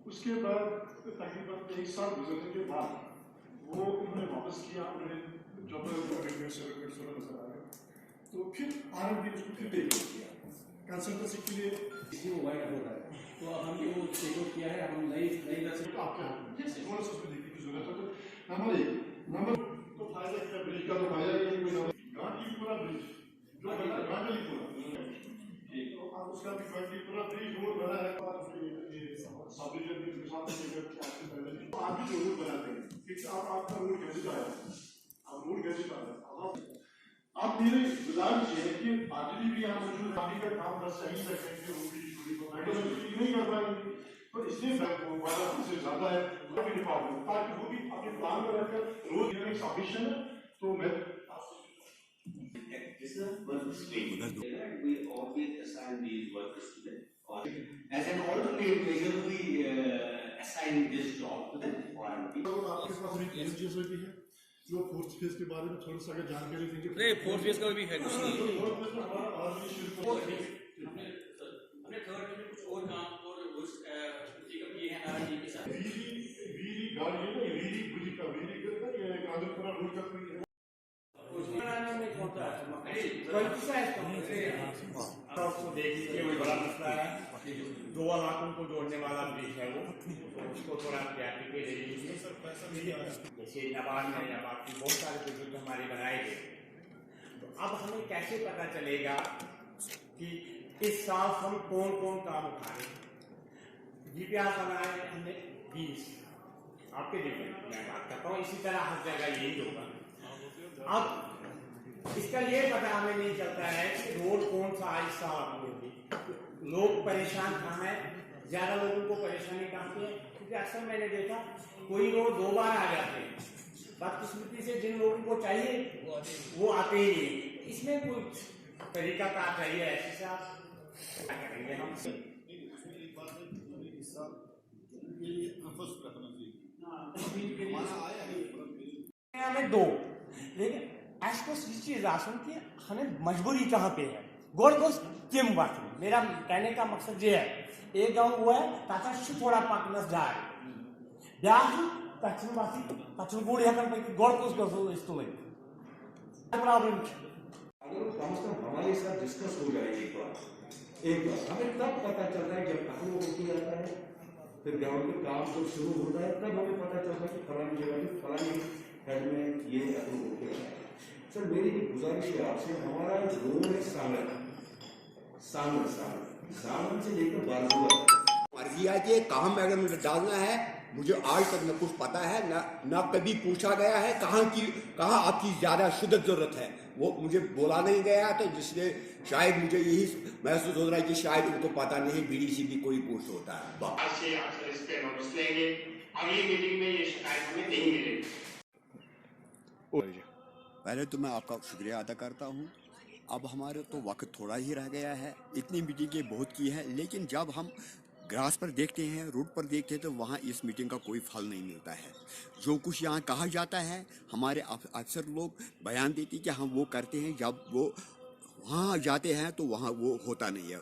उसके बाद तकरीबन 1 साल गुजरने के बाद वो उन्होंने वापस किया, उन्होंने जब नजर आ गया तो फिर आरएमडी उसको फिर टेक किया कंसल्टेंसी के लिए। इसी वो वाइड हो रहा है तो अब हमने वो टेक किया है, हम नई रचना आपके हाथ में थोड़ा सा उसमें देखने की जरूरत है। तो नंबर 1 नंबर तो फायदा क्या ब्रिज का, तो फायदा ये कोई गांधीपुरा ब्रिज जो बना गांधीपुरा तो अब उसका भी गांधीपुरा ब्रिज रोड बना है सब डिवीजन के साथ आप भी जरूर बनाते हैं कि आपका रोड कैसे जाएगा, अब रोड कैसे जाएगा। आप मेरे गुजारिश है कि आदमी भी यहाँ मौजूद पानी का काम बस सही से करेंगे, वो भी नहीं कर पाएंगे तो इसलिए वादा हमसे ज्यादा है डिपार्टमेंट ताकि वो भी अपने प्लान में रखकर रोज एक सबमिशन है तो मैं we always assign these workers to them. As an alternate measure, we assign this job to them. आपके पास एक चीज होती है जो फोर्थ फेज के बारे में थोड़ा सा अगर जानकारी देंगे। नहीं, फोर्थ फेज का भी है कुछ नहीं। हमने थर्ड में कुछ और काम और उस ये है आरटी के साथ वीरी गाड़ी है ना, वीरी बुरी का वीरी करता है ये गांधीपुरा रोड का कोई है उसको देख लीजिए, वही बड़ा मसला है। 2 इलाकों को जोड़ने वाला ब्रिज है वो, तो उसको थोड़ा प्रायोरिटी पे ले लीजिए। जैसे नवान में या बाकी बहुत सारे प्रोजेक्ट हमारे बनाए गए, तो अब हमें कैसे पता चलेगा कि इस साल हम कौन कौन काम उठाए। डीपीआर बनाए हमने 20 आपके देखिए, मैं बात करता हूँ इसी तरह हर जगह यही होगा। अब इसका ये पता हमें नहीं चलता है कि रोड कौन सा आहिस्ता होगी, लोग परेशान कहाँ है, ज्यादा लोगों को परेशानी कहाँ की है, क्योंकि अक्सर मैंने देखा कोई रोड 2 बार आ जाते हैं, बदकिस्मती से जिन लोगों को चाहिए वो आते ही नहीं। इसमें कुछ तरीका कार चाहिए, ऐसे से आप क्या करेंगे हम हमें 2 लेकिन एशकोस चीज आसन की हमें मजबूरी कहाँ पे है गोरकोस केम बात। मेरा कहने का मकसद ये है एक गांव हुआ है ताकि थोड़ा पाकनस जाए ब्याह तक्षण वासी तक्षण गोड़ यहाँ पर गोरकोस को इस्तो है प्रॉब्लम। अगर कम से कम हमारे साथ डिस्कस हो जाए एक बार हमें तब पता चल रहा है जब काम होती जाता है, फिर ग्राउंड में काम जब शुरू होता है तब हमें पता चलता है कि फलानी जगह में फलानी हेड में ये अप्रूव होते हैं। सर मेरी एक गुजारिश है आपसे, हमारा रोड है सामन से लेकर बारगुआ मर्जी है कि कहाँ मैडम डालना है, मुझे आज तक न कुछ पता है न कभी पूछा गया है कहाँ आपकी ज्यादा शिद्दत जरूरत है, वो मुझे बोला नहीं गया। तो जिसलिए शायद मुझे यही महसूस हो रहा है कि शायद उनको पता नहीं बीडीसी भी कोई पोस्ट होता है। इस पे नोटिस लेंगे, अगली मीटिंग में ये शिकायत हमें नहीं मिलेगी। पहले तो मैं आपका शुक्रिया अदा करता हूँ। अब हमारे तो वक्त थोड़ा ही रह गया है, इतनी मीटिंगें बहुत की है, लेकिन जब हम ग्रास पर देखते हैं, रोड पर देखते हैं तो वहाँ इस मीटिंग का कोई फल नहीं मिलता है। जो कुछ यहाँ कहा जाता है हमारे अफसर लोग बयान देते हैं कि हम वो करते हैं, जब वो वहाँ जाते हैं तो वहाँ वो होता नहीं है।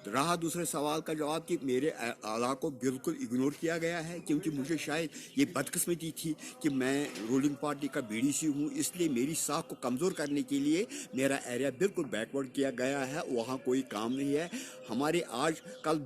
रहा दूसरे सवाल का जवाब कि मेरे इलाके को बिल्कुल इग्नोर किया गया है, क्योंकि मुझे शायद ये बदकिस्मती थी कि मैं रूलिंग पार्टी का बीडीसी हूँ, इसलिए मेरी साख को कमज़ोर करने के लिए मेरा एरिया बिल्कुल बैकवर्ड किया गया है, वहाँ कोई काम नहीं है। हमारे आज कल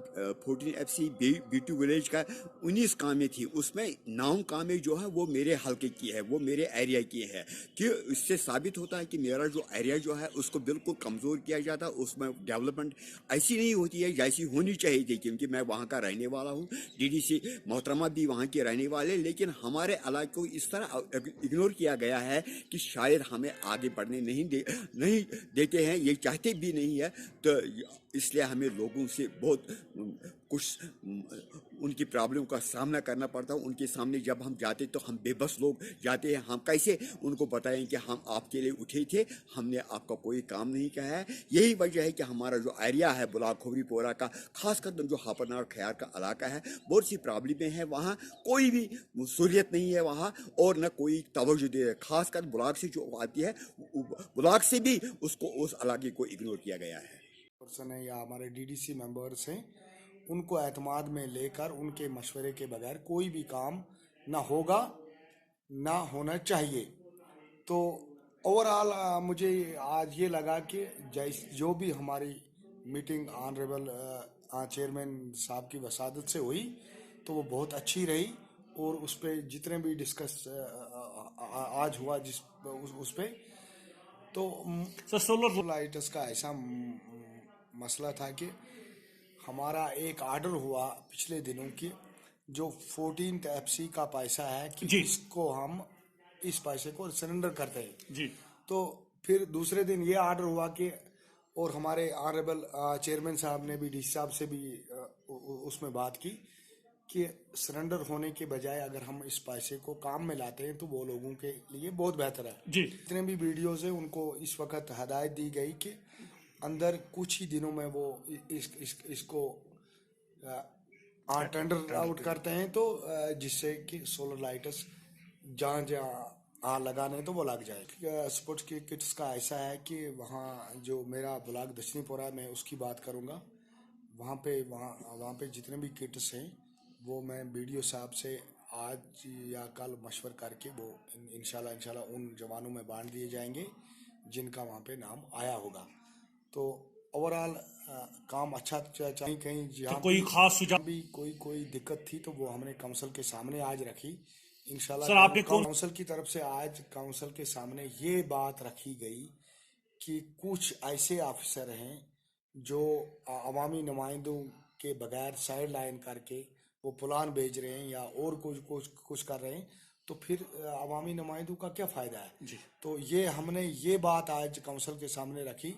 14 FC B2 विलेज का 19 कामें थी, उसमें 9 कामें जो है वो मेरे हल्के की है, वो मेरे एरिया की है, कि इससे साबित होता है कि मेरा जो एरिया जो है उसको बिल्कुल कमज़ोर किया जाता है, उसमें डेवलपमेंट ऐसी नहीं होती है जैसी होनी चाहिए थी, क्योंकि मैं वहाँ का रहने वाला हूँ, डीडीसी मोहतरमा भी वहाँ के रहने वाले, लेकिन हमारे इलाके को इस तरह इग्नोर किया गया है कि शायद हमें आगे बढ़ने नहीं देते हैं, ये चाहते भी नहीं है। तो इसलिए हमें लोगों से बहुत कुछ उनकी प्रॉब्लम का सामना करना पड़ता है। उनके सामने जब हम जाते तो हम बेबस लोग जाते हैं, हम कैसे उनको बताएं कि हम आपके लिए उठे थे, हमने आपका कोई काम नहीं किया है। यही वजह है कि हमारा जो एरिया है ब्लॉक खोबरीपोरा का, खासकर जो हापरनार खयार का इलाका है, बहुत सी प्रॉब्लमें हैं, वहाँ कोई भी सहूलियत नहीं है वहाँ, और न कोई तवज्जो दे रहा है। खासकर ब्लॉक से जो आती है, ब्लॉक से भी उसको उस इलाके को इग्नोर किया गया है। पर्सन है या हमारे डीडीसी मेंबर्स हैं, उनको एतमाद में लेकर उनके मशवरे के बगैर कोई भी काम ना होगा ना होना चाहिए। तो ओवरऑल मुझे आज ये लगा कि जो भी हमारी मीटिंग ऑनरेबल चेयरमैन साहब की वसादत से हुई तो वो बहुत अच्छी रही, और उस पर जितने भी डिस्कस आज हुआ उस पर तो सोलर लाइट्स का ऐसा मसला था कि हमारा एक ऑर्डर हुआ पिछले दिनों की जो 14th FC का पैसा है कि इसको हम इस पैसे को सरेंडर करते हैं जी। तो फिर दूसरे दिन ये ऑर्डर हुआ कि और हमारे ऑनरेबल चेयरमैन साहब ने भी डीसी साहब से भी उसमें बात की कि सरेंडर होने के बजाय अगर हम इस पैसे को काम में लाते हैं तो वो लोगों के लिए बहुत बेहतर है जी। जितने भी वीडियोस हैं उनको इस वक्त हदायत दी गई कि अंदर कुछ ही दिनों में वो इसको टेंडर आउट करते हैं, तो जिससे कि सोलर लाइट्स जहाँ लगाने तो वो लग जाए। स्पोर्ट्स की किट्स का ऐसा है कि वहाँ जो मेरा ब्लॉक दक्षिणीपुरा में उसकी बात करूँगा, वहाँ पे जितने भी किट्स हैं वो मैं BDO साहब से आज या कल मशवर करके वो इंशाल्लाह उन जवानों में बांट दिए जाएंगे जिनका वहाँ पे नाम आया होगा। तो ओवरऑल काम अच्छा चाहिए। कहीं जहाँ तो कोई खास सुझाव भी कोई दिक्कत थी तो वो हमने काउंसिल के सामने आज रखी इंशाल्लाह। सर आपके काउंसिल की तरफ से आज काउंसिल के सामने ये बात रखी गई कि कुछ ऐसे ऑफिसर हैं जो अवामी नुमाइंदों के बगैर साइड लाइन करके वो प्लान भेज रहे हैं या और कुछ कर रहे हैं, तो फिर अवामी नुमाइंदों का क्या फ़ायदा है जी। तो ये हमने ये बात आज काउंसिल के सामने रखी,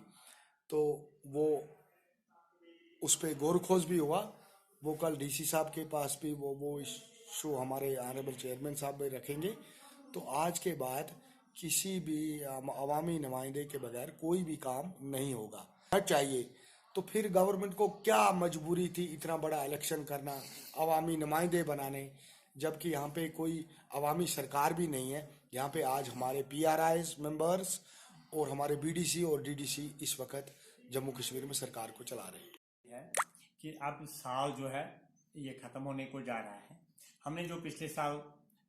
तो वो उस पर गौर खोज भी हुआ। वो कल DC साहब के पास भी वो इशू हमारे ऑनरेबल चेयरमैन साहब भी रखेंगे। तो आज के बाद किसी भी अवामी नुमाइंदे के बगैर कोई भी काम नहीं होगा चाहिए। तो फिर गवर्नमेंट को क्या मजबूरी थी इतना बड़ा इलेक्शन करना, अवामी नुमाइंदे बनाने, जबकि यहाँ पे कोई अवामी सरकार भी नहीं है। यहाँ पे आज हमारे PRIs मेंबर्स और हमारे BDC और DDC इस वक्त जम्मू कश्मीर में सरकार को चला रहे हैं। कि अब साल जो है ये ख़त्म होने को जा रहा है। हमने जो पिछले साल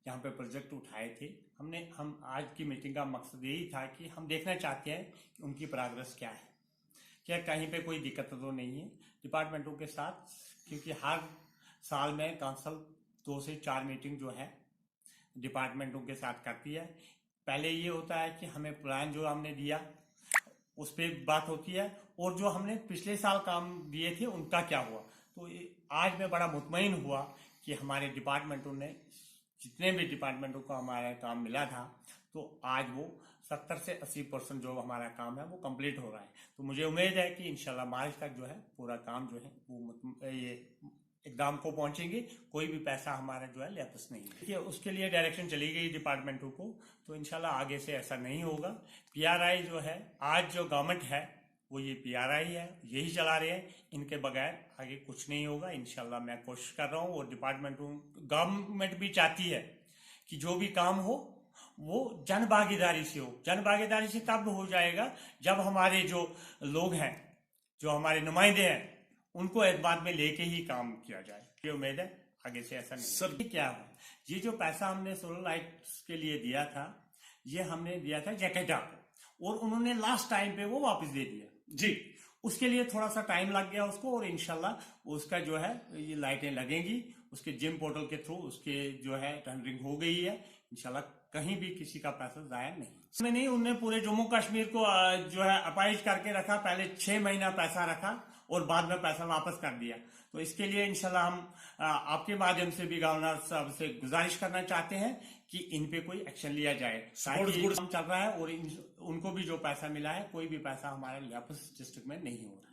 यहाँ पे प्रोजेक्ट उठाए थे, हम आज की मीटिंग का मकसद यही था कि हम देखना चाहते हैं कि उनकी प्रोग्रेस क्या है, क्या कहीं पे कोई दिक्कत तो नहीं है डिपार्टमेंटों के साथ, क्योंकि हर साल में काउंसिल 2 से 4 मीटिंग जो है डिपार्टमेंटों के साथ करती है। पहले ये होता है कि हमें प्लान जो हमने दिया उस पर बात होती है, और जो हमने पिछले साल काम दिए थे उनका क्या हुआ। तो आज मैं बड़ा मुतमईन हुआ कि हमारे डिपार्टमेंटों ने, जितने भी डिपार्टमेंटों को हमारा काम मिला था, तो आज वो 70 से 80% जो हमारा काम है वो कंप्लीट हो रहा है। तो मुझे उम्मीद है कि इंशाल्लाह मार्च तक जो है पूरा काम जो है वो ये एग्जाम को पहुंचेंगे, कोई भी पैसा हमारा जो है वापस नहीं है। उसके लिए डायरेक्शन चली गई डिपार्टमेंटों को, तो इंशाल्लाह आगे से ऐसा नहीं होगा। PRI जो है, आज जो गवर्नमेंट है वो ये PRI है, यही चला रहे हैं, इनके बगैर आगे कुछ नहीं होगा। इंशाल्लाह मैं कोशिश कर रहा हूँ, और गवर्नमेंट भी चाहती है कि जो भी काम हो वो जन भागीदारी से हो। जन भागीदारी से तब हो जाएगा जब हमारे जो लोग हैं, जो हमारे नुमाइंदे हैं, उनको एतमाद में लेके ही काम किया जाए। ये उम्मीद है आगे से ऐसा नहीं। सर क्या है, ये जो पैसा हमने सोलर लाइट्स के लिए दिया था, ये हमने दिया था जैकेटा को, और उन्होंने लास्ट टाइम पे वो वापस दे दिया जी। उसके लिए थोड़ा सा टाइम लग गया उसको, और इंशाल्लाह उसका जो है ये लाइटें लगेंगी उसके जिम पोर्टल के थ्रू, उसके जो है टेंडरिंग हो गई है। इंशाल्लाह कहीं भी किसी का पैसा जाया नहीं। उन्होंने पूरे जम्मू कश्मीर को जो है अपाइज करके रखा, पहले 6 महीना पैसा रखा और बाद में पैसा वापस कर दिया। तो इसके लिए इंशाल्लाह हम आपके माध्यम से भी गवर्नर साहब से गुजारिश करना चाहते हैं कि इन पे कोई एक्शन लिया जाए। काम चल रहा है और उनको भी जो पैसा मिला है, कोई भी पैसा हमारे वापस डिस्ट्रिक्ट में नहीं हो रहा है।